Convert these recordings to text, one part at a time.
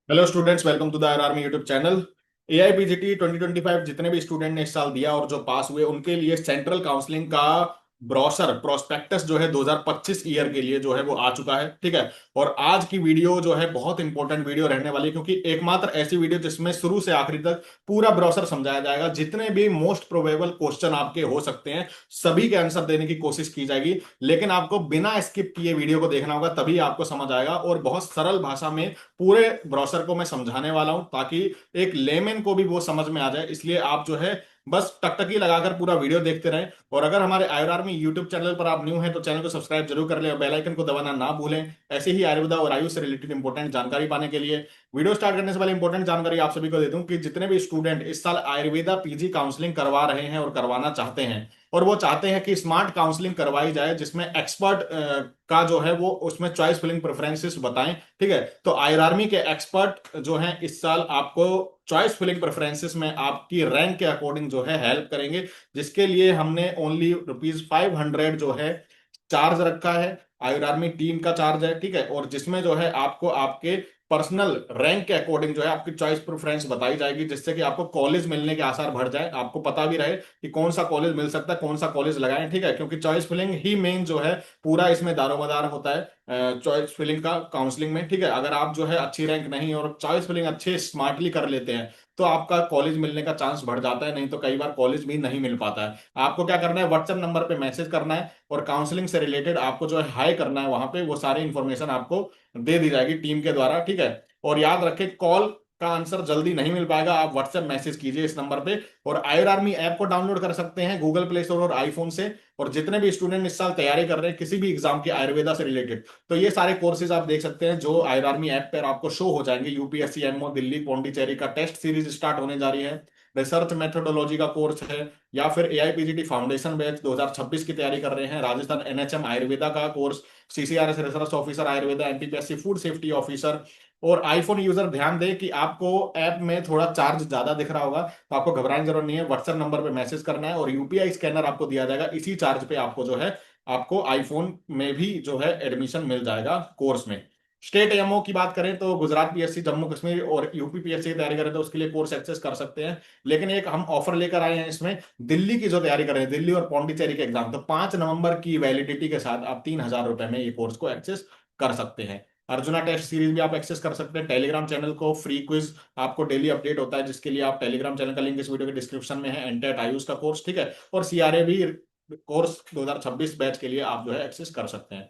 Hello students, welcome to the army YouTube channel. AIPGT 2025 जितने भी student ने इस साल दिया और जो पास हुए उनके लिए सेंट्रल काउंसलिंग का ब्रोशर प्रोस्पेक्टस जो है 2025 ईयर के लिए जो है वो आ चुका है। ठीक है। और आज की वीडियो जो है बहुत इंपॉर्टेंट वीडियो रहने वाली है, क्योंकि एकमात्र ऐसी वीडियो जिसमें शुरू से आखिरी तक पूरा ब्रोशर समझाया जाएगा। जितने भी मोस्ट प्रोबेबल क्वेश्चन आपके हो सकते हैं सभी के आंसर देने की कोशिश की जाएगी, लेकिन आपको बिना स्किप किए वीडियो को देखना होगा, तभी आपको समझ आएगा। और बहुत सरल भाषा में पूरे ब्रोशर को मैं समझाने वाला हूं, ताकि एक लेमन को भी वो समझ में आ जाए। इसलिए आप जो है बस टकटकी लगाकर पूरा वीडियो देखते रहें। और अगर हमारे आयुर आर्मी यूट्यूब चैनल पर आप न्यू हैं तो चैनल को सब्सक्राइब जरूर कर लें और बेल आइकन को दबाना ना भूलें, ऐसे ही आयुर्वेदा और आयुष से रिलेटेड इंपॉर्टेंट जानकारी पाने के लिए। वीडियो स्टार्ट करने से पहले इंपॉर्टेंट जानकारी आप सभी को दे दूं कि जितने भी स्टूडेंट इस साल आयुर्वेदा पीजी काउंसलिंग करवा रहे हैं और करवाना चाहते हैं, और वो चाहते हैं कि स्मार्ट काउंसलिंग करवाई जाए जिसमें एक्सपर्ट का जो है वो उसमें चॉइस फिलिंग प्रेफरेंसेस बताएं। ठीक है। तो आयर आर्मी के एक्सपर्ट जो हैं इस साल आपको चॉइस फिलिंग प्रेफरेंसेस में आपकी रैंक के अकॉर्डिंग जो है हेल्प करेंगे, जिसके लिए हमने ओनली ₹500 जो है चार्ज रखा है। आयुर आर्मी टीम का चार्ज है। ठीक है। और जिसमें जो है आपको आपके पर्सनल रैंक के अकॉर्डिंग जो है आपकी चॉइस प्रेफरेंस बताई जाएगी, जिससे कि आपको कॉलेज मिलने के आसार बढ़ जाए, आपको पता भी रहे कि कौन सा कॉलेज मिल सकता है, कौन सा कॉलेज लगाएं। ठीक है। क्योंकि चॉइस फिलिंग ही मेन जो है पूरा इसमें दारोमदार होता है चॉइस फिलिंग का काउंसलिंग में। ठीक है। अगर आप जो है अच्छी रैंक नहीं और चॉइस फिलिंग अच्छे स्मार्टली कर लेते हैं तो आपका कॉलेज मिलने का चांस बढ़ जाता है, नहीं तो कई बार कॉलेज भी नहीं मिल पाता है। आपको क्या करना है, व्हाट्सएप नंबर पे मैसेज करना है और काउंसलिंग से रिलेटेड आपको जो है हाई करना है, वहां पे वो सारी इंफॉर्मेशन आपको दे दी जाएगी टीम के द्वारा। ठीक है। और याद रखें, कॉल का आंसर जल्दी नहीं मिल पाएगा, आप व्हाट्सएप मैसेज कीजिए इस नंबर पे। और आयुर आर्मी ऐप को डाउनलोड कर सकते हैं गूगल प्ले स्टोर और आईफोन से। और जितने भी स्टूडेंट इस साल तैयारी कर रहे हैं किसी भी एग्जाम की आयुर्वेदा से रिलेटेड, तो ये सारे कोर्सेज आप देख सकते हैं जो आयुर आर्मी ऐप पर आपको शो हो जाएंगे। यूपीएससी एमओ दिल्ली पौंडीचेरी का टेस्ट सीरीज स्टार्ट होने जा रही है, रिसर्च मेथोडोलॉजी का कोर्स है, या फिर एआईपीजीटी फाउंडेशन बैच 2026 की तैयारी कर रहे हैं, राजस्थान एनएचएम आयुर्वेदा का course, CCRS research officer Ayurveda, NTPSC food safety officer. और आईफोन यूजर ध्यान दें कि आपको ऐप में थोड़ा चार्ज ज्यादा दिख रहा होगा, तो आपको घबराने की जरूरत नहीं है। व्हाट्सएप नंबर पे मैसेज करना है और यूपीआई स्कैनर आपको दिया जाएगा, इसी चार्ज पे आपको जो है आपको आईफोन में भी जो है एडमिशन मिल जाएगा कोर्स में। स्टेट एमओ की बात करें तो गुजरात पीएससी, जम्मू कश्मीर और यूपी पीएससी की तैयारी करें तो उसके लिए कोर्स एक्सेस कर सकते हैं। लेकिन एक हम ऑफर लेकर आए हैं इसमें, दिल्ली की जो तैयारी कर रहे हैं, दिल्ली और पौंडीचेरी के एग्जाम, तो 5 नवंबर की वैलिडिटी के साथ आप 3000 रुपए में ये कोर्स को एक्सेस कर सकते हैं। अर्जुना टेस्ट सीरीज भी आप एक्सेस कर सकते हैं। टेलीग्राम चैनल को फ्री क्विज आपको डेली अपडेट होता है, जिसके लिए आप टेलीग्राम चैनल का लिंक इस वीडियो के डिस्क्रिप्शन में है। एंटेट आयुष का कोर्स, ठीक है, और सीआरए भी कोर्स 2026 बैच के लिए आप जो है एक्सेस कर सकते हैं।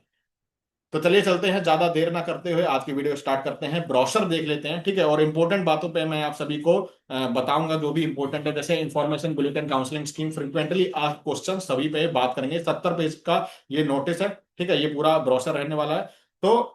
तो चलिए चलते हैं, ज्यादा देर ना करते हुए आज की वीडियो स्टार्ट करते हैं, ब्रोशर देख लेते हैं। ठीक है। और इंपॉर्टेंट बातों पे मैं आप सभी को बताऊंगा जो भी इंपॉर्टेंट है, जैसे information bulletin, counselling scheme, frequently asked question, सभी पे बात करेंगे। 70 पेज का ये नोटिस है। ठीक है। ये पूरा ब्रोशर रहने वाला है। तो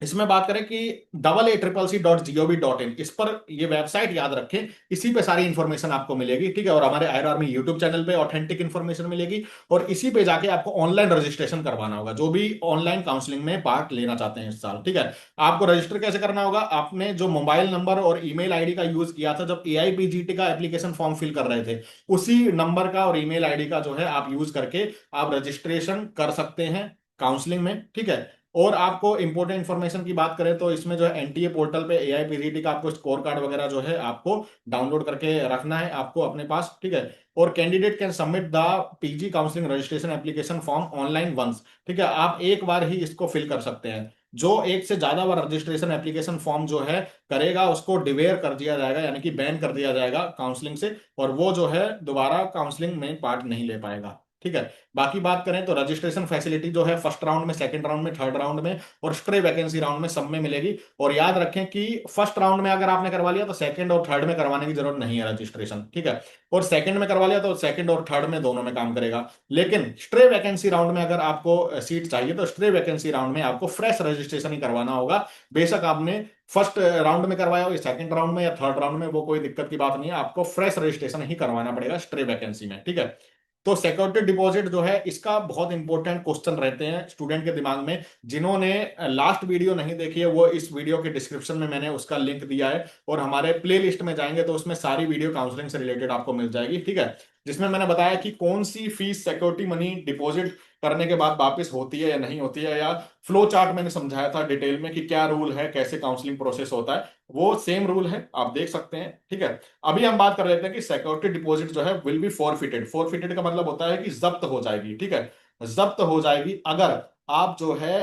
इसमें बात करें कि AACC.gov.in, इस पर ये वेबसाइट याद रखें, इसी पे सारी इंफॉर्मेशन आपको मिलेगी। ठीक है। और हमारे आयर आर्मी यूट्यूब चैनल पे ऑथेंटिक इंफॉर्मेशन मिलेगी, और इसी पे जाके आपको ऑनलाइन रजिस्ट्रेशन करवाना होगा जो भी ऑनलाइन काउंसलिंग में पार्ट लेना चाहते हैं इस साल। ठीक है। आपको रजिस्टर कैसे करना होगा, आपने जो मोबाइल नंबर और ईमेल आईडी का यूज किया था जब एआईपीजीटी का एप्लीकेशन फॉर्म फिल कर रहे थे, उसी नंबर का और ईमेल आईडी का जो है आप यूज करके आप रजिस्ट्रेशन कर सकते हैं काउंसलिंग में। ठीक है। और आपको इंपोर्टेंट इन्फॉर्मेशन की बात करें तो इसमें जो है एनटीए पोर्टल पे एआईपीजीटी का आपको स्कोर कार्ड वगैरह जो है आपको डाउनलोड करके रखना है आपको अपने पास। ठीक है। और candidate can submit the PG counselling registration application form online once. ठीक है। आप एक बार ही इसको फिल कर सकते हैं। जो एक से ज्यादा बार रजिस्ट्रेशन एप्लीकेशन फॉर्म जो है करेगा उसको डिवेयर कर दिया जाएगा, यानी कि बैन कर दिया जाएगा काउंसलिंग से, और वो जो है दोबारा काउंसलिंग में पार्ट नहीं ले पाएगा। ठीक है। बाकी बात करें तो रजिस्ट्रेशन फैसिलिटी जो है फर्स्ट राउंड में, सेकंड राउंड में, थर्ड राउंड में और स्ट्रे वैकेंसी राउंड में सब में मिलेगी। और याद रखें कि फर्स्ट राउंड में अगर आपने करवा लिया तो सेकंड और थर्ड में करवाने की जरूरत नहीं है रजिस्ट्रेशन। ठीक है। और सेकंड में करवा लिया तो सेकंड और थर्ड में दोनों में काम करेगा। लेकिन स्ट्रे वैकेंसी राउंड में अगर आपको सीट चाहिए तो स्ट्रे वैकेंसी राउंड में आपको फ्रेश रजिस्ट्रेशन ही करवाना होगा। बेशक आपने फर्स्ट राउंड में करवाया हो या सेकंड राउंड में या थर्ड राउंड में, वो कोई दिक्कत की बात नहीं है, आपको फ्रेश रजिस्ट्रेशन ही करवाना पड़ेगा स्ट्रे वैकेंसी में। ठीक है। तो सिक्योरिटी डिपॉजिट जो है इसका बहुत इंपॉर्टेंट क्वेश्चन रहते हैं स्टूडेंट के दिमाग में। जिन्होंने लास्ट वीडियो नहीं देखी है वो इस वीडियो के डिस्क्रिप्शन में मैंने उसका लिंक दिया है, और हमारे प्ले लिस्ट में जाएंगे तो उसमें सारी वीडियो काउंसलिंग से रिलेटेड आपको मिल जाएगी। ठीक है। जिसमें मैंने बताया कि कौन सी फीस सिक्योरिटी मनी डिपॉजिट करने के बाद वापस होती है या नहीं होती है, या फ्लो चार्ट मैंने समझाया था डिटेल में कि क्या रूल है, कैसे काउंसलिंग प्रोसेस होता है, वो सेम रूल है, आप देख सकते हैं। ठीक है, अभी हम बात कर लेते हैं कि सिक्योरिटी डिपॉजिट जो है विल बी फॉरफिटेड। फॉरफिटेड का मतलब होता है कि जब्त हो जाएगी। ठीक है, जब्त हो जाएगी अगर आप जो है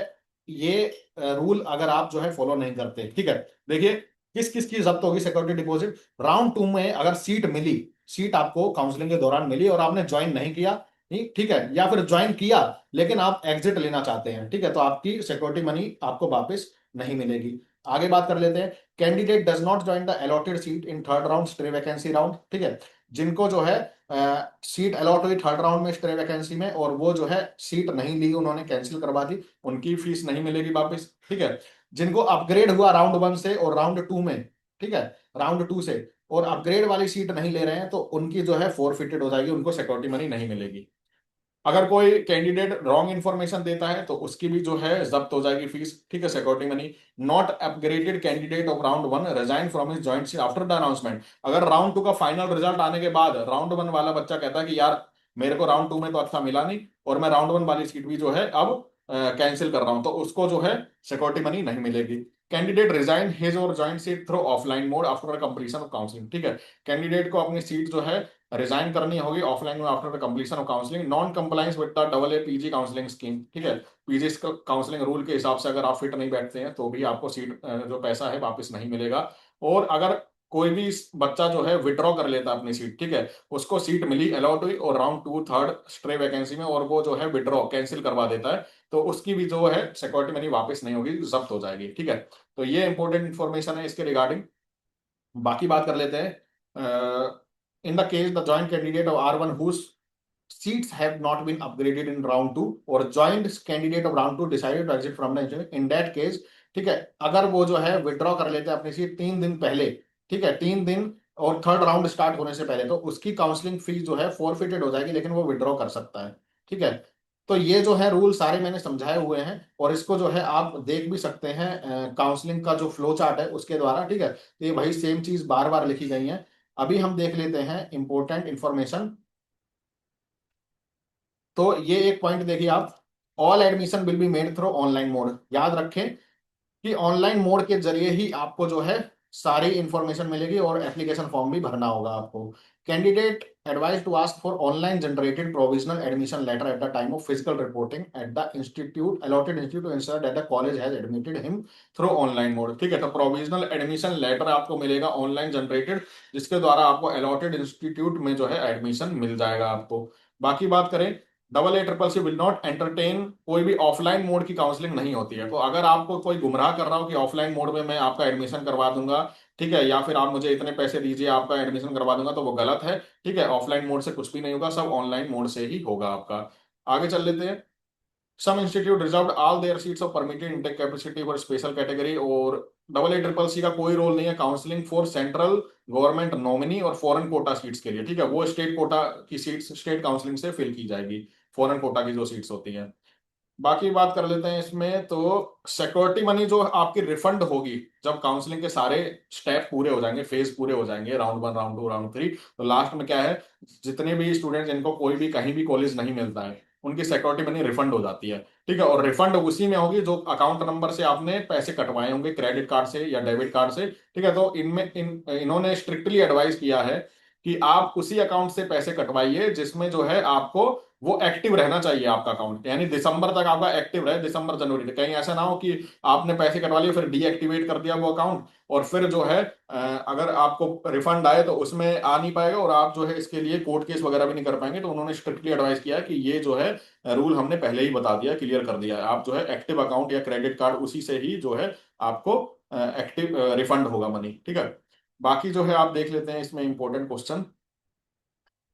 ये रूल अगर आप जो है फॉलो नहीं करते। ठीक है, देखिए किस किस की जब्त होगी सिक्योरिटी डिपॉजिट। राउंड टू में अगर सीट मिली, सीट आपको काउंसलिंग के दौरान मिली और आपने ज्वाइन नहीं किया, ठीक है, या फिर ज्वाइन किया लेकिन आप एग्जिट लेना चाहते हैं, ठीक है, तो आपकी सिक्योरिटी मनी आपको वापस नहीं मिलेगी। आगे बात कर लेते हैं, candidate does not join the allotted seat in third round stray vacancy round. ठीक है, जिनको जो है सीट अलॉट हुई थर्ड राउंड में स्ट्रे वैकेंसी में और वो जो है सीट नहीं ली, उन्होंने कैंसिल करवा दी, उनकी फीस नहीं मिलेगी वापस। ठीक है, जिनको अपग्रेड हुआ राउंड 1 से और राउंड 2 में, ठीक है, राउंड 2 से और अपग्रेड वाली सीट नहीं ले रहे हैं तो उनकी जो है फोरफिटेड हो जाएगी, उनको सिक्योरिटी मनी नहीं मिलेगी। अगर कोई कैंडिडेट रॉन्ग इंफॉर्मेशन देता है तो उसकी भी जो है जब्त हो जाएगी फीस। ठीक है, security money. Not upgraded candidate of round 1 resign from his joint seat after the announcement. अगर राउंड 2 का फाइनल रिजल्ट आने के बाद राउंड 1 वाला बच्चा कहता है कि यार मेरे को राउंड 2 में तो अच्छा मिला नहीं और मैं राउंड 1 वाली सीट भी जो है अब कैंसिल कर रहा हूं, तो उसको जो है सिक्योरिटी मनी नहीं मिलेगी। कैंडिडेट रिजाइन हिज और joint seat through offline mode after completion of counselling. ठीक है, कैंडिडेट को अपनी सीट जो है रिजाइन करनी होगी ऑफलाइन में after the completion of counselling. Non compliance with the double A PG counselling scheme. ठीक है, पीजी काउंसलिंग रूल के हिसाब से अगर आप फिट नहीं बैठते हैं तो भी आपको सीट जो पैसा है वापस नहीं मिलेगा। और अगर कोई भी बच्चा जो है विड्रॉ कर लेता है अपनी सीट, ठीक है, उसको सीट मिली अलॉट हुई और राउंड 2 थर्ड स्ट्रे वैकेंसी में और वो जो है विड्रॉ कैंसिल करवा देता है, तो उसकी भी जो है सिक्योरिटी मनी वापस नहीं होगी, जब्त हो जाएगी। ठीक है, तो ये इंपॉर्टेंट इंफॉर्मेशन है इसके रिगार्डिंग। बाकी बात कर लेते हैं, in the case the joint candidate of R1 whose seats have not been upgraded in round 2 or joint candidate of round 2 decided to exit from the institute in that case। ठीक है, अगर वो जो है विड्रॉ कर लेते हैं अपनी सीट 3 दिन पहले, ठीक है, 3 दिन और थर्ड राउंड स्टार्ट होने से पहले, तो उसकी काउंसलिंग फीस जो है फोरफिटेड हो जाएगी, लेकिन वो विड्रॉ कर सकता है। ठीक है, तो ये जो है रूल सारे मैंने समझाए हुए हैं और इसको जो है आप देख भी सकते हैं काउंसलिंग का जो फ्लो चार्ट है उसके द्वारा। ठीक है, तो ये वही सेम चीज बार बार लिखी गई है। अभी हम देख लेते हैं इंपॉर्टेंट इंफॉर्मेशन। तो ये एक पॉइंट देखिए आप, all admission will be made through online mode. याद रखें कि ऑनलाइन मोड के जरिए ही आपको जो है सारी इंफॉर्मेशन मिलेगी और एप्लीकेशन फॉर्म भी भरना होगा आपको। Candidate advise to ask for online generated provisional admission letter at the time of physical reporting at the institute allotted institute to ensure that the college has admitted him through online mode. ठीक है, तो provisional admission letter आपको मिलेगा online generated, जिसके द्वारा आपको allotted institute में जो है एडमिशन मिल जाएगा आपको। बाकी बात करें, double A triple C will not entertain, कोई भी ऑफलाइन मोड की काउंसलिंग नहीं होती है। तो अगर आपको कोई गुमराह कर रहा हो कि ऑफलाइन मोड में मैं आपका एडमिशन करवा दूंगा, ठीक है, या फिर आप मुझे इतने पैसे दीजिए आपका एडमिशन करवा दूंगा, तो वो गलत है। ठीक है, ऑफलाइन मोड से कुछ भी नहीं होगा, सब ऑनलाइन मोड से ही होगा आपका। आगे चल लेते हैं। Some institute reserved all their seats of permitted intake capacity for special category. और डबल ए ट्रिपल सी का कोई रोल नहीं है counselling for central government nominee और फॉरेन कोटा सीट्स के लिए। ठीक है, वो स्टेट कोटा की सीट्स स्टेट काउंसलिंग से फिल की जाएगी, फॉरेन कोटा की जो सीट्स होती हैं। बाकी बात कर लेते हैं इसमें, तो सिक्योरिटी मनी जो आपकी रिफंड होगी जब काउंसलिंग के सारे स्टेप पूरे हो जाएंगे, फेज पूरे हो जाएंगे, राउंड 1 राउंड 2 राउंड 3, तो लास्ट में क्या है, जितने भी स्टूडेंट जिनको कोई भी कहीं भी कॉलेज नहीं मिलता है उनकी सिक्योरिटी मनी रिफंड हो जाती है। ठीक है, और रिफंड उसी में होगी जो अकाउंट नंबर से आपने पैसे कटवाए होंगे, क्रेडिट कार्ड से या डेबिट कार्ड से। ठीक है, तो इन्होंने स्ट्रिक्टली एडवाइस किया है कि आप उसी अकाउंट से पैसे कटवाइए जिसमें जो है आपको वो एक्टिव रहना चाहिए आपका अकाउंट, यानी दिसंबर तक आपका एक्टिव रहे, दिसंबर जनवरी तक। कहीं ऐसा ना हो कि आपने पैसे कटवा लिए फिर डीएक्टिवेट कर दिया वो अकाउंट और फिर जो है अगर आपको रिफंड आए तो उसमें आ नहीं पाएगा और आप जो है इसके लिए कोर्ट केस वगैरह भी नहीं कर पाएंगे। तो उन्होंने स्ट्रिक्टली एडवाइस किया है कि ये जो है रूल हमने पहले ही बता दिया, क्लियर कर दिया है, आप जो है एक्टिव अकाउंट या क्रेडिट कार्ड उसी से ही जो है आपको एक्टिव रिफंड होगा मनी। ठीक है, बाकी जो है आप देख लेते हैं इसमें इंपॉर्टेंट क्वेश्चन।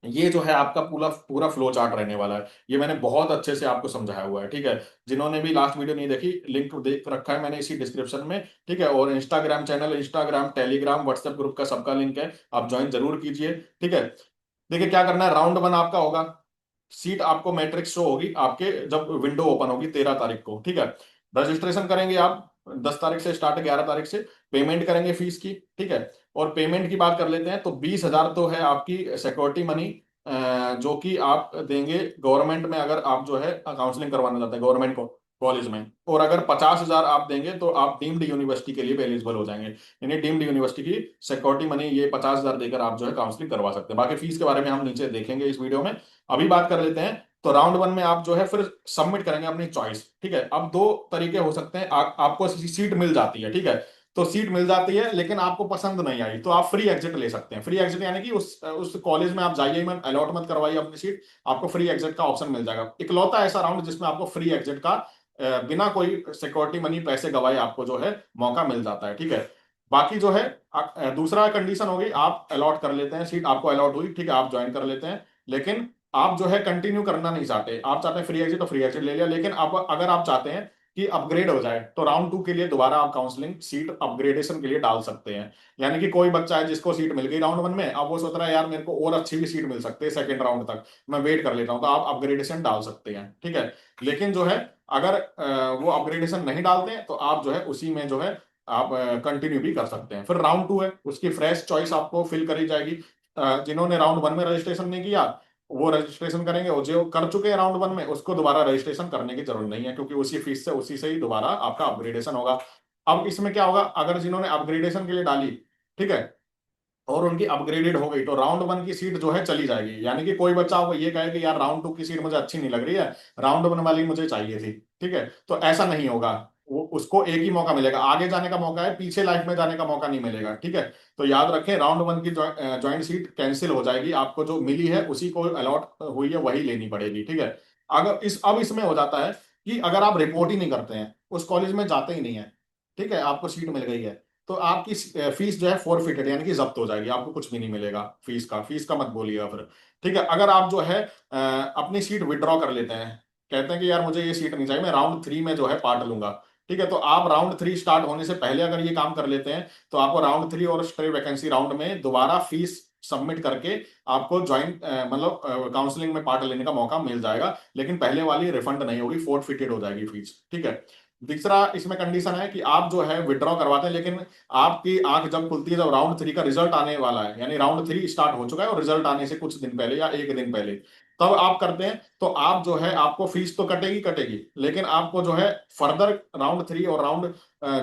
ये जो है आपका पूरा पूरा फ्लो चार्ट रहने वाला है, ये मैंने बहुत अच्छे से आपको समझाया हुआ है। ठीक है, जिन्होंने भी लास्ट वीडियो नहीं देखी, लिंक देख रखा है मैंने इसी डिस्क्रिप्शन में। ठीक है, और Instagram channel, Instagram, Telegram, WhatsApp group का सबका लिंक है, आप ज्वाइन जरूर कीजिए। ठीक है, देखिए क्या करना है, राउंड 1 आपका होगा, सीट आपको मैट्रिक्स शो होगी आपके जब विंडो ओपन होगी 13 तारीख को। ठीक है, रजिस्ट्रेशन करेंगे आप 10 तारीख से स्टार्ट है, 11 तारीख से पेमेंट करेंगे फीस की। ठीक है, और पेमेंट की बात कर लेते हैं तो 20,000 तो है आपकी सिक्योरिटी मनी। जो कि आप देंगे गवर्नमेंट में, अगर आप जो है काउंसलिंग करवाना चाहते हैं गवर्नमेंट को कॉलेज में, और अगर 50,000 आप देंगे तो आप डीम्ड यूनिवर्सिटी के लिए भी एलिजिबल हो जाएंगे। यानी डीम्ड यूनिवर्सिटी की सिक्योरिटी मनी ये 50,000 देकर आप जो है काउंसलिंग करवा सकते हैं। बाकी फीस के बारे में हम नीचे देखेंगे इस वीडियो में। अभी बात कर लेते हैं। तो राउंड वन में आप जो है फिर सबमिट करेंगे अपनी चॉइस, ठीक है। अब दो तरीके हो सकते हैं, आपको सीट मिल जाती है, ठीक है। तो सीट मिल जाती है लेकिन आपको पसंद नहीं आई, तो आप फ्री एग्जिट ले सकते हैं। फ्री एग्जिट यानी कि उस कॉलेज में आप जाइए मत, अलॉट मत करवाइए अपनी सीट, आपको फ्री एग्जिट का ऑप्शन मिल जाएगा। इकलौता ऐसा राउंड जिसमें आपको फ्री एग्जिट का बिना कोई सिक्योरिटी मनी पैसे गवाए आपको जो है मौका मिल जाता है, ठीक है। बाकी जो है दूसरा कंडीशन होगी, आप अलॉट कर लेते हैं सीट, आपको अलॉट हुई, ठीक है, आप ज्वाइन कर लेते हैं। लेकिन आप जो है कंटिन्यू करना नहीं चाहते, आप चाहते हैं फ्री एग्जिट, तो फ्री एग्जिट ले लिया। लेकिन आप अगर आप चाहते हैं कि अपग्रेड हो जाए, तो राउंड टू के लिए दोबारा आप काउंसलिंग सीट अपग्रेडेशन के लिए डाल सकते हैं। यानी कि कोई बच्चा है जिसको सीट मिल गई राउंड वन में, अब वो सोच रहा है यार मेरे को और अच्छी भी सीट मिल सकती है सेकंड राउंड तक, मैं वेट कर लेता हूं, तो आप अपग्रेडेशन डाल सकते हैं, ठीक है। लेकिन जो है अगर वो अपग्रेडेशन नहीं डालते हैं तो आप जो है उसी में जो है आप कंटिन्यू भी कर सकते हैं। फिर राउंड टू है, उसकी फ्रेश चॉइस आपको फिल करी जाएगी। जिन्होंने राउंड वन में रजिस्ट्रेशन नहीं किया वो रजिस्ट्रेशन करेंगे, और जो कर चुके हैं राउंड वन में उसको दोबारा रजिस्ट्रेशन करने की जरूरत नहीं है, क्योंकि उसी फीस से उसी से ही दोबारा आपका अपग्रेडेशन होगा। अब इसमें क्या होगा, अगर जिन्होंने अपग्रेडेशन के लिए डाली, ठीक है, और उनकी अपग्रेडेड हो गई, तो राउंड वन की सीट जो है चली जाएगी। यानी कि कोई बच्चा आपको ये कहे कि यार राउंड टू की सीट मुझे अच्छी नहीं लग रही है, राउंड वन वाली मुझे चाहिए थी, ठीक है, तो ऐसा नहीं होगा। वो उसको एक ही मौका मिलेगा, आगे जाने का मौका है, पीछे लाइफ में जाने का मौका नहीं मिलेगा, ठीक है। तो याद रखें, राउंड वन की ज्वाइंट सीट कैंसिल हो जाएगी, आपको जो मिली है उसी को अलॉट हुई है वही लेनी पड़ेगी, ठीक है। अगर अब इसमें हो जाता है कि अगर आप रिपोर्ट ही नहीं करते हैं, उस कॉलेज में जाते ही नहीं है, ठीक है, आपको सीट मिल गई है, तो आपकी फीस जो है फोरफिटेड यानी कि जब्त हो जाएगी, आपको कुछ भी नहीं मिलेगा फीस का मत बोलिएगा फिर, ठीक है। अगर आप जो है अपनी सीट विड्रॉ कर लेते हैं, कहते हैं कि यार मुझे ये सीट नहीं चाहिए, मैं राउंड थ्री में जो है पार्ट लूंगा, ठीक है, तो आप राउंड थ्री स्टार्ट होने से पहले अगर ये काम कर लेते हैं, तो आपको राउंड थ्री और स्ट्रे वैकेंसी राउंड में दोबारा फीस सबमिट करके आपको ज्वाइन मतलब काउंसलिंग में पार्ट लेने का मौका मिल जाएगा। लेकिन पहले वाली रिफंड नहीं होगी, फोर्टफिटेड हो जाएगी फीस, ठीक है। दूसरा इसमें कंडीशन है कि आप जो है विड्रॉ करवाते हैं, लेकिन आपकी आंख जब खुलती है जब राउंड थ्री का रिजल्ट आने वाला है, यानी राउंड थ्री स्टार्ट हो चुका है और रिजल्ट आने से कुछ दिन पहले या एक दिन पहले तब आप करते हैं, तो आप जो है आपको फीस तो कटेगी कटेगी, लेकिन आपको जो है फर्दर राउंड थ्री और राउंड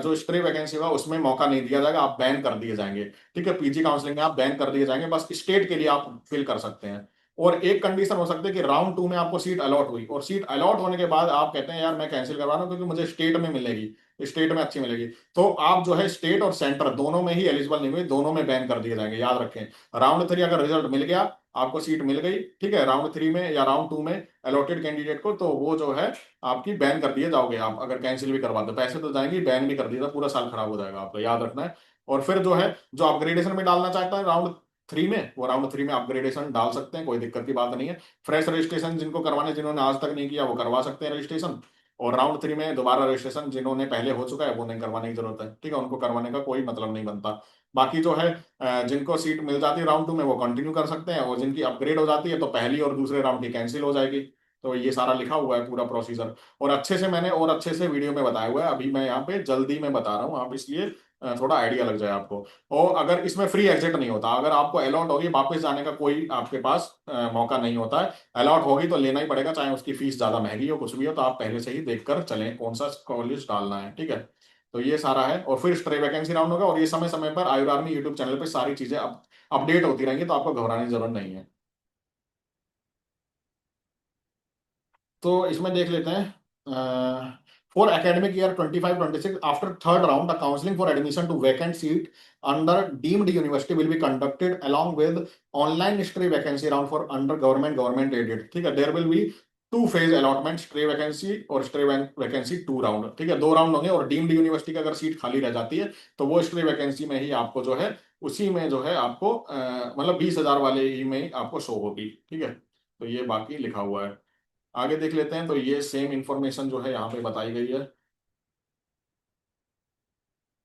जो स्ट्रे वैकेंसी होगा उसमें मौका नहीं दिया जाएगा, आप बैन कर दिए जाएंगे, ठीक है। पीजी काउंसलिंग में आप बैन कर दिए जाएंगे, बस स्टेट के लिए आप फिल कर सकते हैं। और एक कंडीशन हो सकती है कि राउंड टू में आपको सीट अलॉट हुई, और सीट अलॉट होने के बाद आप कहते हैं यार मैं कैंसिल करवा रहा हूँ क्योंकि मुझे स्टेट में मिलेगी, स्टेट में अच्छी मिलेगी, तो आप जो है स्टेट और सेंटर दोनों में ही एलिजिबल नहीं हुए, दोनों में बैन कर दिए जाएंगे, याद रखें। राउंड थ्री अगर रिजल्ट मिल गया, आपको सीट मिल गई, ठीक है, राउंड थ्री में या राउंड टू में अलॉटेड कैंडिडेट को, तो वो जो है आपकी बैन कर दिए जाओगे। आप अगर कैंसिल भी करवा दो पैसे तो जाएंगे, बैन भी कर दिया तो पूरा साल खराब हो जाएगा, आपको याद रखना है। और फिर जो है जो अपग्रेडेशन में डालना चाहता है राउंड थ्री में, वो राउंड थ्री में अपग्रेडेशन डाल सकते हैं, कोई दिक्कत की बात नहीं है। फ्रेश रजिस्ट्रेशन जिनको करवाने, जिन्होंने आज तक नहीं किया वो करवा सकते हैं रजिस्ट्रेशन, और राउंड थ्री में दोबारा रजिस्ट्रेशन जिन्होंने पहले हो चुका है वो नहीं करवाने की जरूरत है, ठीक है, उनको करवाने का कोई मतलब नहीं बनता। बाकी जो है जिनको सीट मिल जाती है राउंड टू में वो कंटिन्यू कर सकते हैं, और जिनकी अपग्रेड हो जाती है तो पहली और दूसरे राउंड की कैंसिल हो जाएगी। तो ये सारा लिखा हुआ है पूरा प्रोसीजर, और अच्छे से मैंने और अच्छे से वीडियो में बताया हुआ है, अभी मैं यहाँ पे जल्दी में बता रहा हूँ, आप इसलिए थोड़ा आइडिया लग जाए आपको। और अगर इसमें फ्री एग्जिट नहीं होता, अगर आपको अलॉट होगी वापस जाने का कोई आपके पास मौका नहीं होता है, अलॉट होगी तो लेना ही पड़ेगा, चाहे उसकी फीस ज्यादा महंगी हो कुछ भी हो, तो आप पहले से ही देखकर चलें कौन सा कॉलेज डालना है, ठीक है। तो ये सारा है, और फिर स्ट्रे वैकेंसी राउंड होगा, और ये समय समय पर आयुर आर्मी यूट्यूब चैनल पे सारी चीजें अपडेट होती रहेंगी, तो आपको घबराने की जरूरत नहीं है। तो इसमें देख लेते हैं, for academic year 25-26 after third round the counselling for admission to vacant seat under deemed university will be conducted along with online stray vacancy round for under government aided, ठीक है। There will be two phase allotment, stray vacancy और stray vacancy two round, ठीक है, दो round होंगे। और deemed university की अगर सीट खाली रह जाती है तो वो स्ट्रे वैकेंसी में ही आपको जो है उसी में जो है आपको मतलब 20,000 वाले ही में आपको शो होगी, ठीक है। तो ये बाकी लिखा हुआ है। आगे देख लेते हैं, तो ये सेम इंफॉर्मेशन जो है यहाँ पे बताई गई है।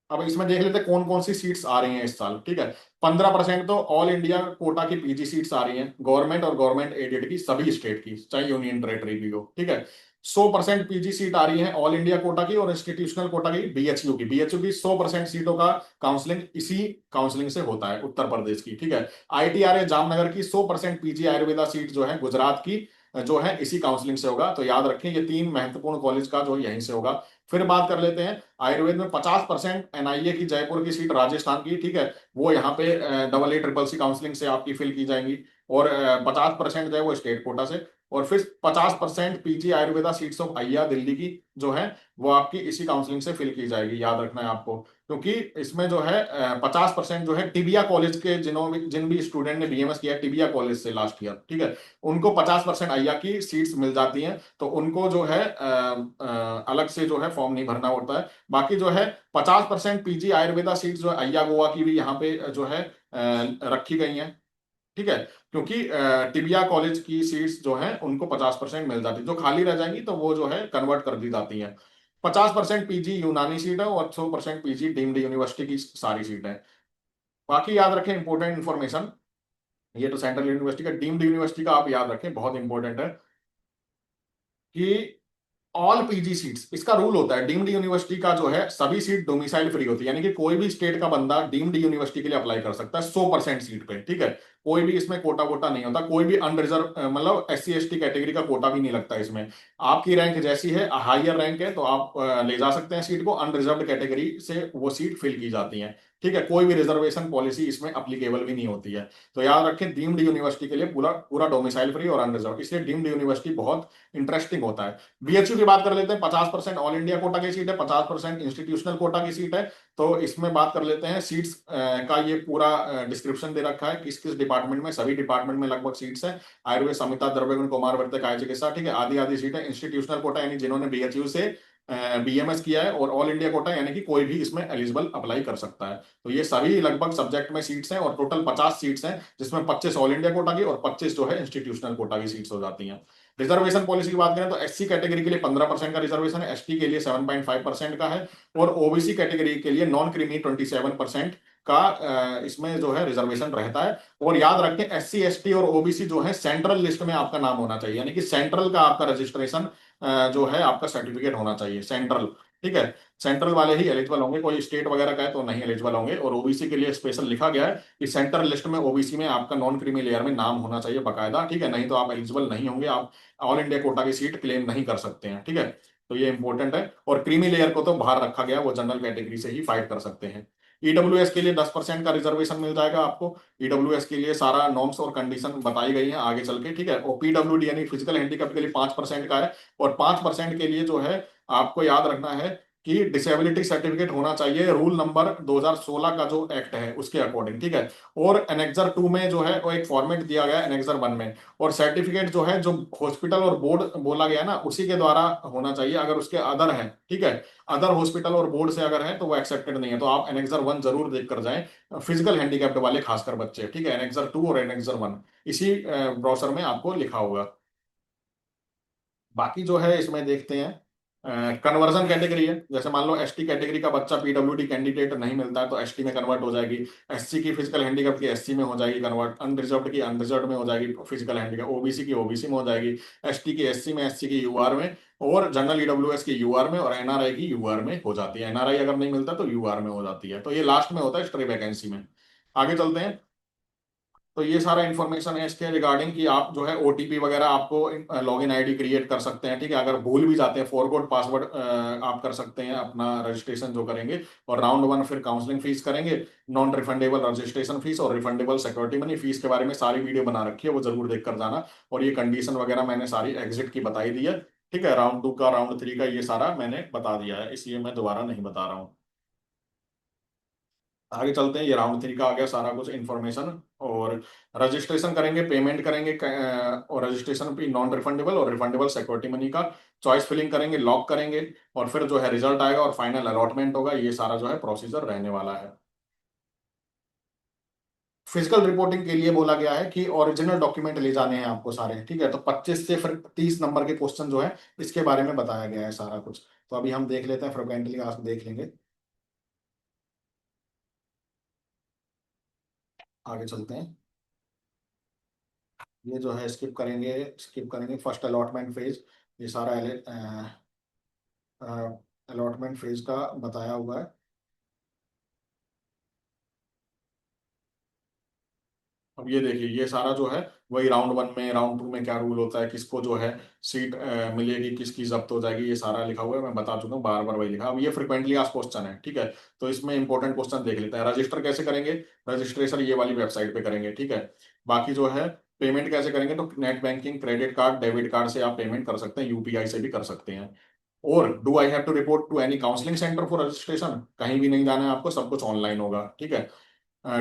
अब इसमें देख लेते हैं कौन कौन सी सीट्स आ रही हैं इस साल, ठीक है। 15% तो ऑल इंडिया कोटा की पीजी सीट्स आ रही हैं, गवर्नमेंट और गवर्नमेंट एडेड की सभी स्टेट की, चाहे यूनियन टेरेटरी भी हो, ठीक है। 100% पीजी सीट आ रही है ऑल इंडिया कोटा की और इंस्टीट्यूशनल कोटा की, बीएचयू की 100% सीटों का काउंसलिंग इसी काउंसलिंग से होता है, उत्तर प्रदेश की, ठीक है। आईटीआरए जामनगर की 100% पीजी आयुर्वेदा सीट जो है गुजरात की जो है इसी काउंसलिंग से होगा। तो याद रखें ये तीन महत्वपूर्ण कॉलेज का जो यहीं से होगा। फिर बात कर लेते हैं आयुर्वेद में 50% एनआईए की जयपुर की सीट राजस्थान की, ठीक है, वो यहाँ पे double A triple C counselling से आपकी फिल की जाएंगी। और 50% जो है वो स्टेट कोटा से। और फिर 50% पीजी आयुर्वेदा सीट्स ऑफ अय्या दिल्ली की जो है वो आपकी इसी काउंसलिंग से फिल की जाएगी, याद रखना है आपको। क्योंकि इसमें जो है 50% जो है टिबिया कॉलेज के जिन भी स्टूडेंट ने बीएमएस किया टिबिया कॉलेज से लास्ट ईयर, ठीक है, उनको 50% अय्या की सीट्स मिल जाती हैं। तो उनको जो है अलग से जो है फॉर्म नहीं भरना होता है। बाकी जो है 50% पीजी आयुर्वेदा सीट्स जो है अय्या गोवा की भी यहाँ पे जो है रखी गई हैं, ठीक है। क्योंकि टिबिया कॉलेज की सीट्स जो हैं उनको 50% मिल जाती है, जो खाली रह जाएंगी तो वो जो है कन्वर्ट कर दी जाती हैं। 50% पीजी यूनानी सीट है और 100% पीजी डीम्ड यूनिवर्सिटी की सारी सीट है। बाकी याद रखें इंपॉर्टेंट इन्फॉर्मेशन, ये तो सेंट्रल यूनिवर्सिटी का, डीम्ड यूनिवर्सिटी का आप याद रखें, बहुत इंपॉर्टेंट है कि ऑल पीजी सीट्स, इसका रूल होता है डीम्ड यूनिवर्सिटी का जो है सभी सीट डोमिसाइल फ्री होती है, यानी कि कोई भी स्टेट का बंदा डीम्ड यूनिवर्सिटी के लिए अप्लाई कर सकता है 100% सीट पे, ठीक है। कोई भी इसमें कोटा वोटा नहीं होता, कोई भी अनरिजर्व मतलब एससी एसटी कैटेगरी का कोटा भी नहीं लगता इसमें। आपकी रैंक जैसी है, हायर रैंक है तो आप ले जा सकते हैं सीट को, अनरिजर्व कैटेगरी से वो सीट फिल की जाती है, ठीक है। कोई भी रिजर्वेशन पॉलिसी इसमें अप्लीकेबल भी नहीं होती है। तो याद रखें डीम्ड यूनिवर्सिटी के लिए पूरा पूरा डोमिसाइल फ्री और अनरिजर्व, इसलिए डीम्ड यूनिवर्सिटी बहुत इंटरेस्टिंग होता है। बीएचयू की बात कर लेते हैं, 50% ऑल इंडिया कोटा की सीट है, 50% इंस्टीट्यूशनल कोटा की सीट है। तो इसमें बात कर लेते हैं सीट्स का ये पूरा डिस्क्रिप्शन दे रखा है किस किस डिपार्टमेंट में, सभी डिपार्टमेंट में लगभग सीट्स है। आयुर्वेद संहिता द्रव्य गुण कुमार वर्तक काय चिकित्सा, ठीक है, आधी आधी सीट है। इंस्टीट्यूशनल कोटा यानी जिन्होंने बीएचयू से बीएमएस किया है, और ऑल इंडिया कोटा यानी कि कोई भी इसमें एलिजिबल अप्लाई कर सकता है। तो ये सभी लगभग सब्जेक्ट में सीट्स हैं और टोटल 50 सीट्स हैं, जिसमें 25 ऑल इंडिया कोटा की और 25 जो है इंस्टीट्यूशनल कोटा की सीट्स हो जाती हैं। रिजर्वेशन पॉलिसी की बात करें तो एससी कैटेगरी के लिए 15% का रिजर्वेशन है, एसटी के लिए 7.5% का है, और ओबीसी कैटेगरी के लिए नॉन क्रीमी 27% का इसमें जो है रिजर्वेशन रहता है। और याद रखें एससी एसटी और ओबीसी जो है सेंट्रल लिस्ट में आपका नाम होना चाहिए, यानी कि सेंट्रल का आपका रजिस्ट्रेशन जो है आपका सर्टिफिकेट होना चाहिए सेंट्रल, ठीक है। सेंट्रल वाले ही एलिजिबल होंगे, कोई स्टेट वगैरह का है तो नहीं एलिजिबल होंगे। और ओबीसी के लिए स्पेशल लिखा गया है कि सेंट्रल लिस्ट में ओबीसी में आपका नॉन क्रीमी लेयर में नाम होना चाहिए बकायदा, ठीक है, नहीं तो आप एलिजिबल नहीं होंगे, आप ऑल इंडिया कोटा की सीट क्लेम नहीं कर सकते हैं, ठीक है। तो ये इंपॉर्टेंट है। और क्रीमी लेयर को तो बाहर रखा गया, वो जनरल कैटेगरी से ही फाइट कर सकते हैं। ईडब्ल्यूएस के लिए 10% का रिजर्वेशन मिल जाएगा आपको। ईडब्ल्यूएस के लिए सारा नॉर्म्स और कंडीशन बताई गई हैं आगे चल के, ठीक है। और पीडब्ल्यूडी यानी फिजिकल हैंडीकैप के लिए 5% का है। और 5% के लिए जो है आपको याद रखना है कि डिसेबिलिटी सर्टिफिकेट होना चाहिए रूल नंबर 2016 का जो एक्ट है उसके अकॉर्डिंग, ठीक है। और एनेक्सर 2 में जो है वो एक फॉर्मेट दिया गया है एनेक्सर 1 में। और सर्टिफिकेट जो है जो हॉस्पिटल और बोर्ड बोला गया ना उसी के द्वारा होना चाहिए, अगर उसके अदर है, ठीक है, अदर हॉस्पिटल और बोर्ड से अगर है तो वो एक्सेप्टेड नहीं है। तो आप एनेक्सर 1 जरूर देख कर जाएं, फिजिकल हैंडीकैप्ड वाले खासकर बच्चे, ठीक है। एनेक्सर 2 और एनेक्सर 1 इसी ब्राउजर में आपको लिखा होगा। बाकी जो है इसमें देखते हैं कन्वर्जन कैटेगरी है, जैसे मान लो एसटी कैटेगरी का बच्चा पीडब्ल्यूडी कैंडिडेट नहीं मिलता है तो एसटी में कन्वर्ट हो जाएगी। एससी की फिजिकल हैंडीकैप की एससी में हो जाएगी कन्वर्ट, अनरिजर्व्ड की अनरिजर्व्ड में हो जाएगी फिजिकल हैंडीकैप, ओबीसी की ओबीसी में हो जाएगी, एसटी की एससी में, एससी की यूआर में, और जनरल ईडब्ल्यूएस की यूआर में, और एनआरआई की यूआर में हो जाती है। एनआरआई अगर नहीं मिलता तो यूआर में हो जाती है। तो ये लास्ट में होता है स्ट्रे वैकेंसी में। आगे चलते हैं। तो ये सारा इन्फॉर्मेशन है इसके रिगार्डिंग कि आप जो है ओटीपी वगैरह आपको लॉगिन आईडी क्रिएट कर सकते हैं, ठीक है। अगर भूल भी जाते हैं फॉरगॉट पासवर्ड आप कर सकते हैं अपना रजिस्ट्रेशन जो करेंगे। और राउंड 1 फिर काउंसलिंग फीस करेंगे, नॉन रिफंडेबल रजिस्ट्रेशन फीस और रिफंडेबल सिक्योरिटी मनी फीस के बारे में सारी वीडियो बना रखी है, वो जरूर देख कर जाना। और ये कंडीशन वगैरह मैंने सारी एग्जिट की बताई दी है, ठीक है। राउंड 2 का राउंड 3 का ये सारा मैंने बता दिया है, इसलिए मैं दोबारा नहीं बता रहा हूँ। आगे चलते हैं, ये राउंड 3 का आ गया सारा कुछ इन्फॉर्मेशन। और रजिस्ट्रेशन करेंगे, पेमेंट करेंगे, और रजिस्ट्रेशन भी नॉन रिफंडेबल और रिफंडेबल सिक्योरिटी मनी का चॉइस फिलिंग करेंगे, लॉक करेंगे, और फिर जो है रिजल्ट आएगा और फाइनल अलॉटमेंट होगा। ये सारा जो है प्रोसीजर रहने वाला है। फिजिकल रिपोर्टिंग के लिए बोला गया है कि ओरिजिनल डॉक्यूमेंट ले जाने हैं आपको सारे, ठीक है। तो 25 से फिर 30 नंबर के क्वेश्चन जो है इसके बारे में बताया गया है सारा कुछ। तो अभी हम देख लेते हैं, फ्रिक्वेंटली आज देख लेंगे। आगे चलते हैं। ये जो है स्किप करेंगे, स्किप करेंगे फर्स्ट अलॉटमेंट फेज। ये सारा अलॉटमेंट फेज का बताया हुआ है। अब ये देखिए, ये सारा जो है वही राउंड वन में, राउंड टू में क्या रूल होता है, किसको जो है सीट मिलेगी, किसकी जब्त हो जाएगी, ये सारा लिखा हुआ है। मैं बता चुका हूँ, बार बार वही लिखा। अब ये फ्रिक्वेंटली आस्क्ड क्वेश्चन है, ठीक है। तो इसमें इंपॉर्टेंट क्वेश्चन देख लेते हैं। रजिस्टर कैसे करेंगे? रजिस्ट्रेशन ये वाली वेबसाइट पे करेंगे, ठीक है। बाकी जो है पेमेंट कैसे करेंगे, तो net banking, credit card, debit card से आप पेमेंट कर सकते हैं, यूपीआई से भी कर सकते हैं। और do I have to report to any counselling centre for registration? कहीं भी नहीं जाना है आपको, सब कुछ ऑनलाइन होगा, ठीक है।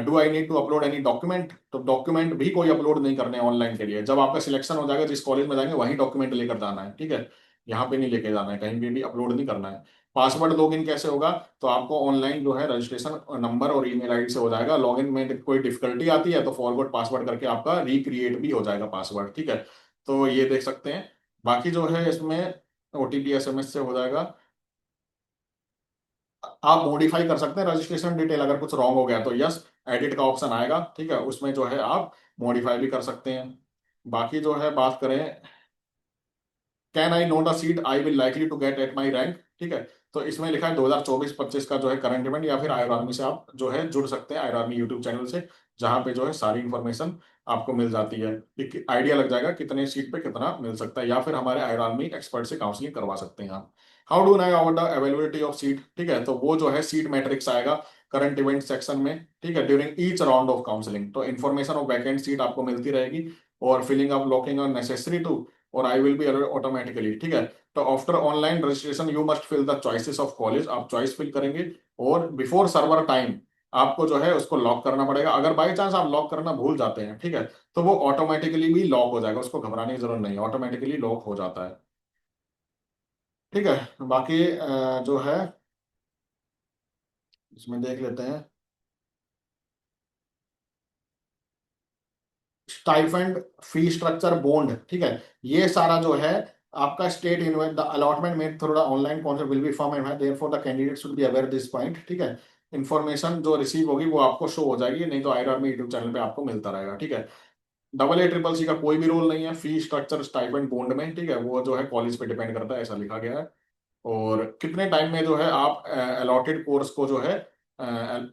Do I need to upload any document? तो डॉक्यूमेंट भी कोई अपलोड नहीं करने ऑनलाइन के लिए। जब आपका सिलेक्शन हो जाएगा, जिस कॉलेज में जाएंगे वहीं डॉक्यूमेंट लेकर जाना है, ठीक है। यहाँ पे नहीं लेके जाना है, कहीं भी अपलोड नहीं करना है। पासवर्ड लॉगिन कैसे होगा? तो आपको ऑनलाइन जो है रजिस्ट्रेशन नंबर और ईमेल आईडी से हो जाएगा। लॉगिन में कोई डिफिकल्टी आती है तो फॉरवर्ड पासवर्ड करके आपका रिक्रिएट भी हो जाएगा पासवर्ड, ठीक है। तो ये देख सकते हैं। बाकी जो है इसमें ओटीपी एसएमएस से हो जाएगा। आप मॉडिफाई कर सकते हैं रजिस्ट्रेशन डिटेल, अगर कुछ रॉन्ग हो गया तो यस, एडिट का ऑप्शन आएगा, ठीक है। उसमें जो है आप मॉडिफाई भी कर सकते हैं। बाकी जो है बात करें, can I know the seat I will likely to get at my rank, ठीक है। तो इसमें लिखा है 2024-25 का जो है करंट इवेंट, या फिर आयर आर्मी से आप जो है जुड़ सकते हैं, आयर आर्मी यूट्यूब चैनल से, जहां पे जो है सारी इंफॉर्मेशन आपको मिल जाती है। एक आइडिया लग जाएगा कितने सीट पे कितना मिल सकता है, या फिर हमारे आयर आर्मी एक्सपर्ट से काउंसलिंग करवा सकते हैं आप। How do know about the availability of seat, ठीक है। तो वो जो है सीट मैट्रिक्स आएगा करंट इवेंट सेक्शन में, ठीक है, during each round of counselling. तो इन्फॉर्मेशन ऑफ वैकेंट सीट आपको मिलती रहेगी, और फिलिंग अप लॉकिंग और नेसेसरी टू, और आई विल बी ऑटोमेटिकली, ठीक है। तो after online registration you must fill the choices of college, आप चॉइस फिल करेंगे, और बिफोर सर्वर टाइम आपको जो है उसको लॉक करना पड़ेगा। अगर बाई चांस आप लॉक करना भूल जाते हैं, ठीक है, तो वो ऑटोमेटिकली भी लॉक हो जाएगा, उसको घबराने की जरूरत नहीं है, ऑटोमेटिकली लॉक हो जाता है, ठीक है। बाकी जो है इसमें देख लेते हैं स्टाइफंड, फी स्ट्रक्चर, बॉन्ड, ठीक है। ये सारा जो है आपका state university, the allotment made through the online concept will be form and therefore the candidate should be aware this point, ठीक है। इन्फॉर्मेशन जो रिसीव होगी वो आपको शो हो जाएगी, नहीं तो आईआर में यूट्यूब चैनल पे आपको मिलता रहेगा, ठीक है। डबल ए ट्रिपल सी का कोई भी रोल नहीं है फी स्ट्रक्चर स्टाइपेंड बॉन्ड में, ठीक है। वो जो है कॉलेज पे डिपेंड करता है, ऐसा लिखा गया है। और कितने टाइम में जो है आप अलॉटेड कोर्स को जो है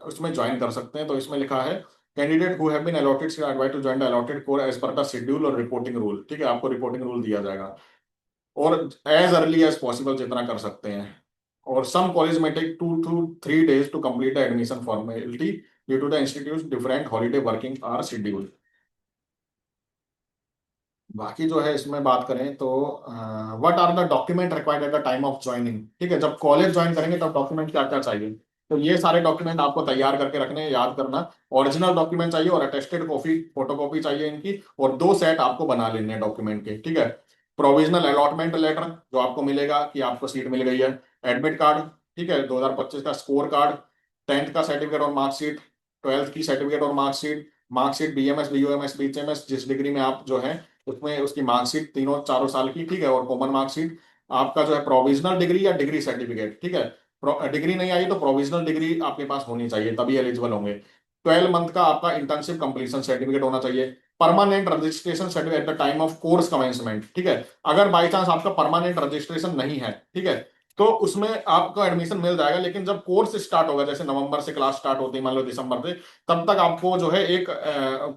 उसमें ज्वाइन कर सकते हैं, तो इसमें लिखा है candidate who have been allotted से advised to join the allotted course as per the schedule और रिपोर्टिंग रूल, ठीक है। आपको रिपोर्टिंग रूल दिया जाएगा, और एज अर्ली एज पॉसिबल जितना कर सकते हैं। और सम कॉलेज में take 2 to 3 days to complete the admission formality due to the institute different holiday working hour schedule. बाकी जो है इसमें बात करें तो what are the document required at the time of joining, ठीक है। जब कॉलेज ज्वाइन करेंगे तब डॉक्यूमेंट क्या क्या चाहिए, तो ये सारे डॉक्यूमेंट आपको तैयार करके रखने हैं, याद करना। ओरिजिनल डॉक्यूमेंट चाहिए, और अटेस्टेड कॉपी, फोटोकॉपी चाहिए इनकी, और 2 सेट आपको बना लेने हैं डॉक्यूमेंट के, ठीक है। प्रोविजनल अलॉटमेंट लेटर जो आपको मिलेगा कि आपको सीट मिल गई है, एडमिट कार्ड, ठीक है, 2025 का स्कोर कार्ड, 10th का सर्टिफिकेट और मार्कशीट, 12th की सर्टिफिकेट और marksheet, marksheet BMS BUMS BHMS जिस डिग्री में आप जो है उसमें उसकी मार्कशीट तीनों चारों साल की, ठीक है, और कॉमन मार्कशीट। आपका जो है प्रोविजनल डिग्री या डिग्री सर्टिफिकेट, ठीक है। डिग्री नहीं आई तो प्रोविजनल डिग्री आपके पास होनी चाहिए, तभी एलिजिबल होंगे। 12 मंथ का आपका इंटर्नशिप कंप्लीशन सर्टिफिकेट होना चाहिए। Permanent registration certificate eight the time of course commencement, ठीक है। अगर बाई चांस आपका परमानेंट रजिस्ट्रेशन नहीं है, ठीक है, तो उसमें आपको एडमिशन मिल जाएगा, लेकिन जब कोर्स स्टार्ट होगा, जैसे नवंबर से क्लास स्टार्ट होती है, मान लो दिसंबर से, तब तक आपको जो है एक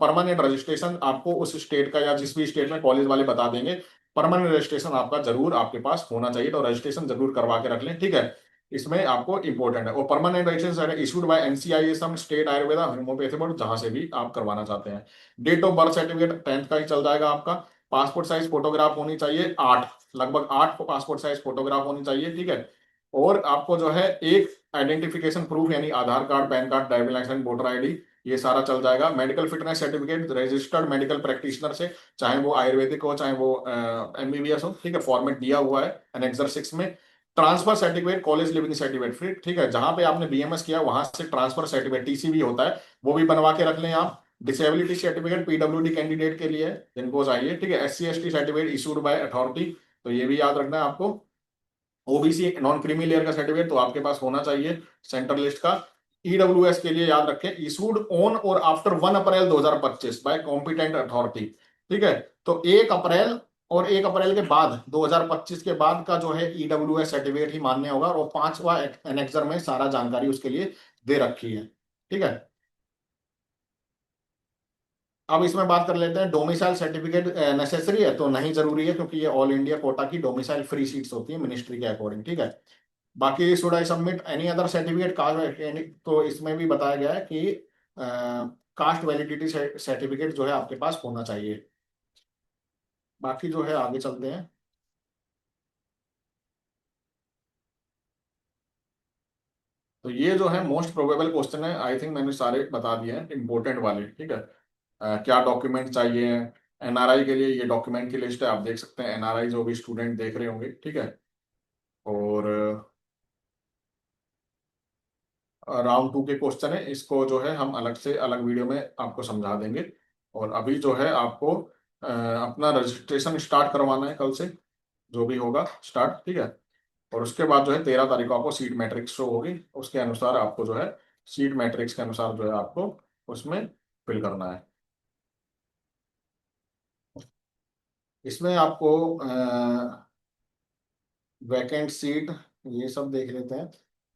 परमानेंट रजिस्ट्रेशन आपको उस स्टेट का या जिस भी स्टेट में कॉलेज वाले बता देंगे। परमानेंट रजिस्ट्रेशन आपका जरूर आपके पास होना चाहिए, तो रजिस्ट्रेशन जरूर करवा के रख लें, ठीक है। इसमें आपको इंपॉर्टेंट है। और permanent registration issued by NCISM, state Ayurveda homeopathy board, जहां से भी आप करवाना चाहते हैं। Date of birth certificate 10th का ही चल जाएगा आपका। पासपोर्ट साइज फोटोग्राफ होनी चाहिए 8, लगभग 8 पासपोर्ट साइज फोटोग्राफ होनी चाहिए, ठीक है। और आपको जो है एक आइडेंटिफिकेशन प्रूफ, यानी Aadhaar card, PAN card, driving licence, voter ID, ये सारा चल जाएगा। Medical fitness certificate registered medical practitioner से, चाहे वो आयुर्वेदिक हो चाहे वो एमबीबीएस हो, ठीक है, फॉर्मेट दिया हुआ है एनेक्सर 6 में। Transfer certificate, college leaving certificate, फिर ठीक है, जहां पे आपने बीएमएस किया वहां से ट्रांसफर सर्टिफिकेट टीसीबी होता है, वो भी बनवा के रख लें आप। डिसेबिलिटी सर्टिफिकेट पीडब्ल्यूडी कैंडिडेट के लिए जिनको चाहिए, ठीक है। SC ST certificate issued by authority, तो ये भी याद रखना है आपको। ओबीसी नॉन क्रीमी लेयर का सर्टिफिकेट तो आपके पास होना चाहिए, सेंट्रल लिस्ट का। ईडब्ल्यूएस के लिए याद रखें, इशूड ऑन और आफ्टर 1 अप्रैल 2025 बाय कॉम्पिटेंट अथॉरिटी, ठीक है। तो 1 अप्रैल और 1 अप्रैल के बाद 2025 के बाद का जो है ईडब्ल्यूएस सर्टिफिकेट ही मान्य होगा, और 5वां एनेक्सर में सारा जानकारी उसके लिए दे रखी है। ठीक है। अब इसमें बात कर लेते हैं, डोमिसाइल सर्टिफिकेट नेसेसरी है तो नहीं जरूरी है, क्योंकि ये ऑल इंडिया कोटा की डोमिसाइल फ्री सीट्स होती है मिनिस्ट्री के अकॉर्डिंग। ठीक है। बाकी should I submit any other certificate cast, तो इसमें भी बताया गया है कि कास्ट वैलिडिटी सर्टिफिकेट जो है आपके पास होना चाहिए। बाकी जो है आगे चलते हैं। तो ये जो है मोस्ट प्रोबेबल क्वेश्चन है, आई थिंक मैंने सारे बता दिए हैं इंपॉर्टेंट वाले। ठीक है। क्या डॉक्यूमेंट चाहिए? एनआरआई के लिए ये डॉक्यूमेंट की लिस्ट है, आप देख सकते हैं, एनआरआई जो भी स्टूडेंट देख रहे होंगे। ठीक है। और राउंड 2 के क्वेश्चन है, इसको जो है हम अलग से अलग वीडियो में आपको समझा देंगे। और अभी जो है आपको अपना रजिस्ट्रेशन स्टार्ट करवाना है कल से, जो भी होगा स्टार्ट। ठीक है। और उसके बाद जो है 13 तारीख को आपको सीट मैट्रिक्स शो होगी, उसके अनुसार आपको जो है सीट मैट्रिक्स के अनुसार जो है आपको उसमें फिल करना है। इसमें आपको वैकेंट सीट ये सब देख लेते हैं।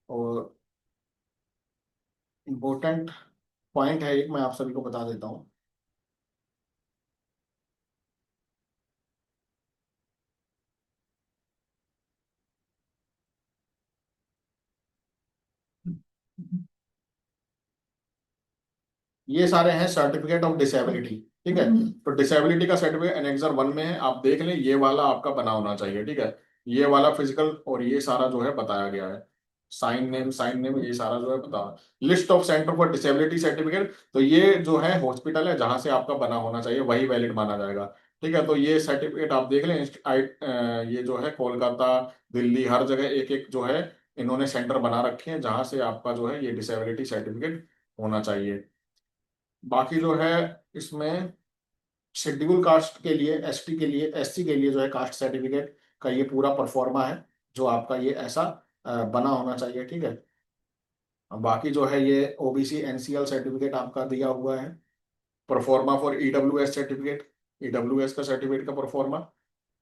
और इम्पोर्टेंट पॉइंट है एक, मैं आप सभी को बता देता हूँ। ये सारे हैं सर्टिफिकेट ऑफ डिसेबिलिटी। ठीक है। तो डिसेबिलिटी का सर्टिफिकेट एनेक्सर 1 में है, आप देख लें, ये वाला आपका बना होना चाहिए। ठीक है। ये वाला फिजिकल, और ये सारा जो है बताया गया है, साइन नेम ये सारा जो है बता। List of centre for disability certificate, तो ये जो है हॉस्पिटल है जहां से आपका बना होना चाहिए, वही वैलिड माना जाएगा। ठीक है। तो ये सर्टिफिकेट आप देख लें, ये जो है कोलकाता, दिल्ली, हर जगह एक एक जो है इन्होंने सेंटर बना रखे हैं जहां से आपका जो है ये डिसेबिलिटी सर्टिफिकेट होना चाहिए। बाकी जो है इसमें शेड्यूल कास्ट के लिए, एसटी के लिए, एससी के लिए जो है कास्ट सर्टिफिकेट का ये पूरा परफॉर्मा है, जो आपका ये ऐसा बना होना चाहिए। ठीक है। बाकी जो है ये ओबीसी एनसीएल सर्टिफिकेट आपका दिया हुआ है, pro forma for EWS certificate, EWS का सर्टिफिकेट का परफॉर्मा।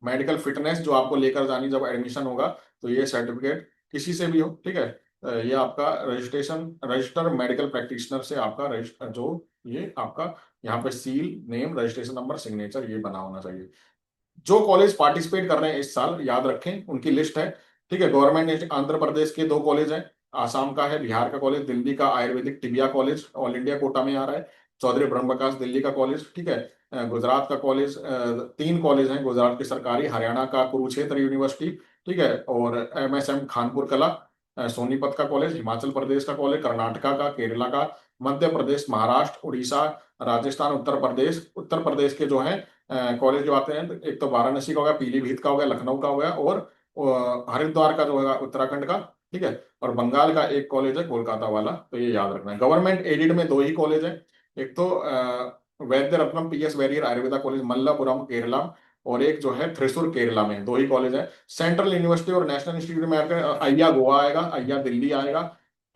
मेडिकल फिटनेस जो आपको लेकर जानी जब एडमिशन होगा, तो ये सर्टिफिकेट किसी से भी हो। ठीक है। ये आपका रजिस्ट्रेशन, रजिस्टर मेडिकल प्रैक्टिशनर से आपका रजिस्टर जो ये आपका यहाँ पे seal, name, registration number, signature ये बना होना चाहिए। जो कॉलेज पार्टिसिपेट कर रहे हैं इस साल, याद रखें उनकी लिस्ट है। ठीक है। गवर्नमेंट आंध्र प्रदेश के 2 कॉलेज हैं, आसाम का है, बिहार का कॉलेज, दिल्ली का Ayurvedic tibia college all India quota में आ रहा है, चौधरी ब्रह्म प्रकाश दिल्ली का कॉलेज। ठीक है। गुजरात का कॉलेज, 3 कॉलेज हैं गुजरात के सरकारी, हरियाणा का कुरुक्षेत्र यूनिवर्सिटी। ठीक है। और एमएसएम खानपुर कला, सोनीपत का कॉलेज, हिमाचल प्रदेश का कॉलेज, कर्नाटका का, केरला का, मध्य प्रदेश, महाराष्ट्र, उड़ीसा, राजस्थान, उत्तर प्रदेश के जो है कॉलेज की बात करें, तो एक तो वाराणसी का हो गया, पीलीभीत का हो गया, लखनऊ का हो गया, और हरिद्वार का जो है उत्तराखंड का। ठीक है। और बंगाल का एक कॉलेज है कोलकाता वाला, तो ये याद रखना है। गवर्नमेंट एडेड में 2 ही कॉलेज है, एक तो Vaidyaratnam PS Varier Ayurveda college Malappuram Kerala, और एक जो है थ्रिसुर केरला में, 2 ही कॉलेज है। सेंट्रल यूनिवर्सिटी और नेशनल इंस्टीट्यूट में आकर अय्या गोवा आएगा, अय्या दिल्ली आएगा।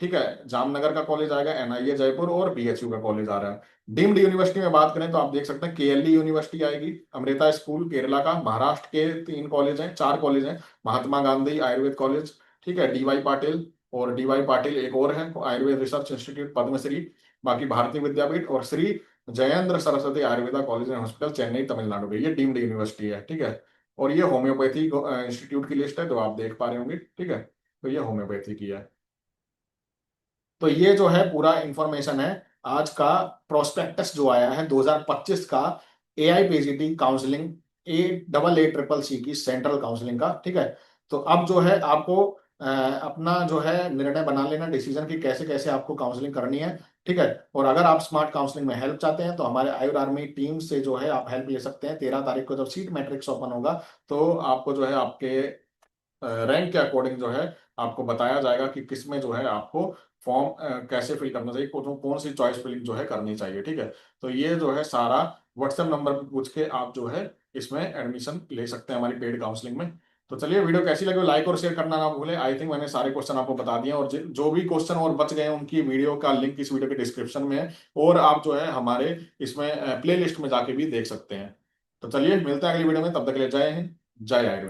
ठीक है। जामनगर का कॉलेज आएगा, एनआईए जयपुर, और बीएचयू का कॉलेज आ रहा है। डीम्ड यूनिवर्सिटी में बात करें तो आप देख सकते हैं केएलई यूनिवर्सिटी आएगी, अमृता स्कूल केरला का, महाराष्ट्र के 3 कॉलेज हैं, 4 कॉलेज हैं, महात्मा गांधी आयुर्वेद कॉलेज। ठीक है। डीवाई पाटिल, और डीवाई पाटिल एक और है आयुर्वेद रिसर्च इंस्टीट्यूट पद्मश्री। बाकी भारतीय विद्यापीठ और Shri Jayendra Saraswati Ayurveda college and hospital Chennai Tamil Nadu में, ये डीम्ड यूनिवर्सिटी है। ठीक है। और ये होम्योपैथी इंस्टीट्यूट की लिस्ट है, जो आप देख पा रहे होंगे। ठीक है। तो ये होम्योपैथी की है। तो ये जो है पूरा इंफॉर्मेशन है आज का प्रोस्पेक्टस जो आया है 2025 का, एआईपीजीटी काउंसलिंग, ए AA CCC की सेंट्रल काउंसलिंग का। ठीक है। तो अब जो है आपको अपना जो है निर्णय बना लेना, डिसीजन की कैसे कैसे आपको काउंसलिंग करनी है। ठीक है। और अगर आप स्मार्ट काउंसलिंग में हेल्प चाहते हैं तो हमारे आयुर आर्मी टीम से जो है आप हेल्प ले सकते हैं। 13 तारीख को जब सीट मैट्रिक्स ओपन होगा, तो आपको जो है आपके रैंक के अकॉर्डिंग जो है आपको बताया जाएगा कि किस में जो है आपको फॉर्म कैसे फिल करना चाहिए, कौन सी चॉइस फिलिंग जो है करनी चाहिए। ठीक है। तो ये जो है सारा व्हाट्सएप नंबर पे पूछ के आप जो है इसमें एडमिशन ले सकते हैं हमारी पेड काउंसलिंग में। तो चलिए, वीडियो कैसी लगी लाइक और शेयर करना ना भूलें। आई थिंक मैंने सारे क्वेश्चन आपको बता दिए, और जो भी क्वेश्चन और बच गए हैं उनकी वीडियो का लिंक इस वीडियो के डिस्क्रिप्शन में है, और आप जो है हमारे इसमें प्ले लिस्ट में जाके भी देख सकते हैं। तो चलिए मिलते हैं अगली वीडियो में, तब तक के लिए जय हिंद, जय आयुर्वेद।